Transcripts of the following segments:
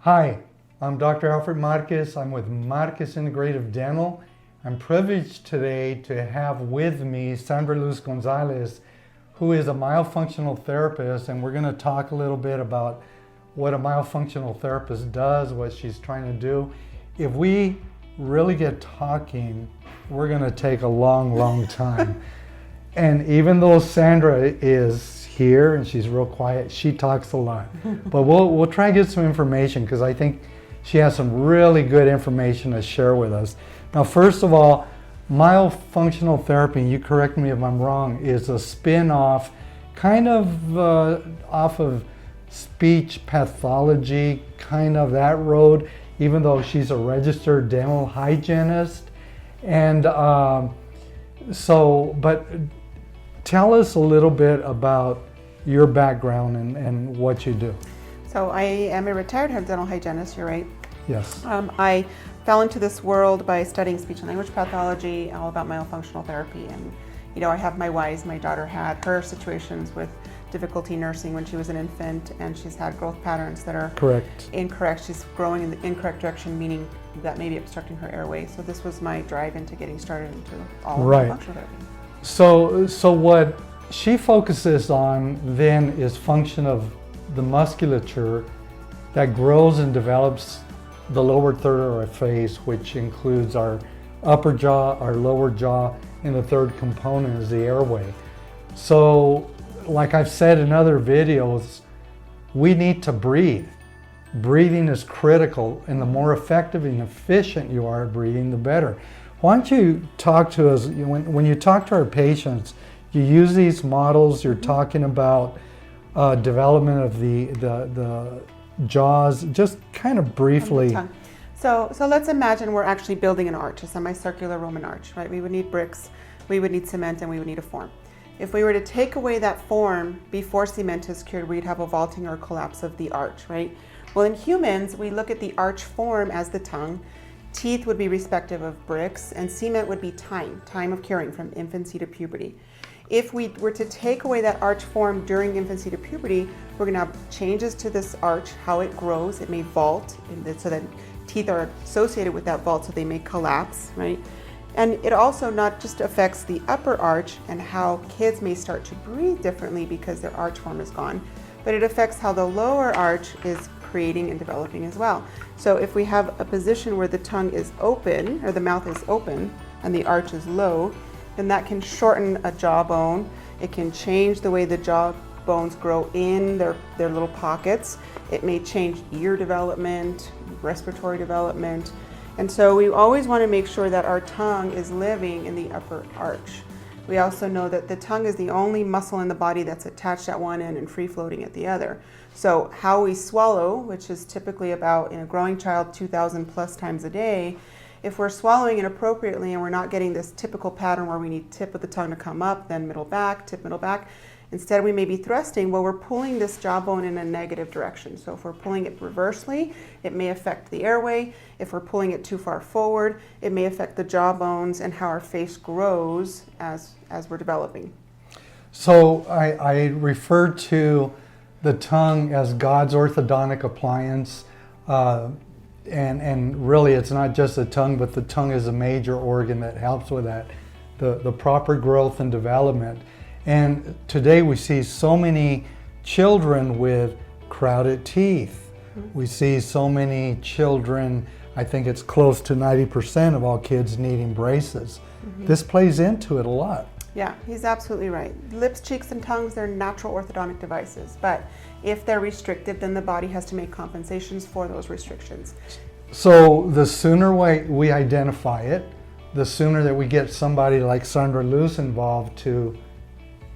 Hi, I'm Dr. Alfred Marquez. I'm with Marquez Integrative Dental. I'm privileged today to have with me Sandraluz Gonzalez, who is a myofunctional therapist, and we're going to talk a little bit about what a myofunctional therapist does, what she's trying to do. If we really get talking, we're going to take a long time. And even though Sandra is here and she's real quiet, she talks a lot. But we'll try to get some information because I think she has some really good information to share with us. Now, first of all, myofunctional therapy, you correct me if I'm wrong, is a spin-off kind of off of speech pathology, kind of that road, even though she's a registered dental hygienist. And but tell us a little bit about your background and what you do. So I am a retired dental hygienist, you're right. Yes. I fell into this world by studying speech and language pathology, all about myofunctional therapy. And I have my whys. My daughter had her situations with difficulty nursing when she was an infant, and she's had growth patterns that are incorrect. She's growing in the incorrect direction, meaning that may be obstructing her airway. So this was my drive into getting started into all of myofunctional therapy. So what she focuses on then is function of the musculature that grows and develops the lower third of our face, which includes our upper jaw, our lower jaw, and the third component is the airway. So like I've said in other videos, we need to breathe. Breathing is critical, and the more effective and efficient you are at breathing, the better. Why don't you talk to us, when you talk to our patients, you use these models, you're talking about development of the jaws, just kind of briefly. So let's imagine we're actually building an arch, a semicircular Roman arch, right? We would need bricks, we would need cement, and we would need a form. If we were to take away that form before cement is cured, we'd have a vaulting or collapse of the arch, right? Well, in humans, we look at the arch form as the tongue. Teeth would be respective of bricks, and cement would be time of curing from infancy to puberty. If we were to take away that arch form during infancy to puberty, we're going to have changes to this arch, how it grows. It may vault, so that teeth are associated with that vault, so they may collapse, right? And it also not just affects the upper arch and how kids may start to breathe differently because their arch form is gone, but it affects how the lower arch is creating and developing as well. So if we have a position where the tongue is open, or the mouth is open, and the arch is low, then that can shorten a jawbone. It can change the way the jaw bones grow in their little pockets. It may change ear development, respiratory development. And so we always want to make sure that our tongue is living in the upper arch. We also know that the tongue is the only muscle in the body that's attached at one end and free floating at the other. So how we swallow, which is typically about, in a growing child, 2,000 plus times a day, if we're swallowing inappropriately and we're not getting this typical pattern where we need tip of the tongue to come up, then middle back, tip middle back, instead we may be thrusting, well, we're pulling this jawbone in a negative direction. So if we're pulling it reversely, it may affect the airway. If we're pulling it too far forward, it may affect the jaw bones and how our face grows as we're developing. So I refer to the tongue as God's orthodontic appliance. And really it's not just the tongue, but the tongue is a major organ that helps with that, the proper growth and development. And today we see so many children with crowded teeth. We see so many children, I think it's close to 90% of all kids needing braces. This plays into it a lot. Yeah, he's absolutely right. Lips, cheeks, and tongues, they're natural orthodontic devices. But if they're restricted, then the body has to make compensations for those restrictions. So the sooner we identify it, the sooner that we get somebody like Sandraluz involved to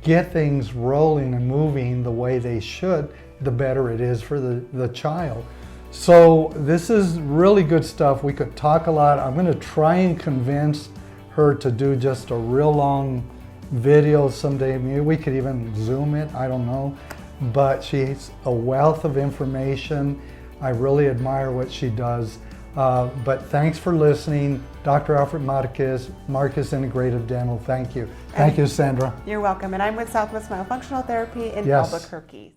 get things rolling and moving the way they should, the better it is for the child. So this is really good stuff. We could talk a lot. I'm going to try and convince her to do just a real long video someday. Maybe we could even Zoom it, I don't know. But she's a wealth of information. I really admire what she does. But thanks for listening. Dr. Alfred Marquez, Marquez Integrative Dental, thank you. Thank you, Sandra. You're welcome. And I'm with Southwest Myofunctional Therapy in Albuquerque.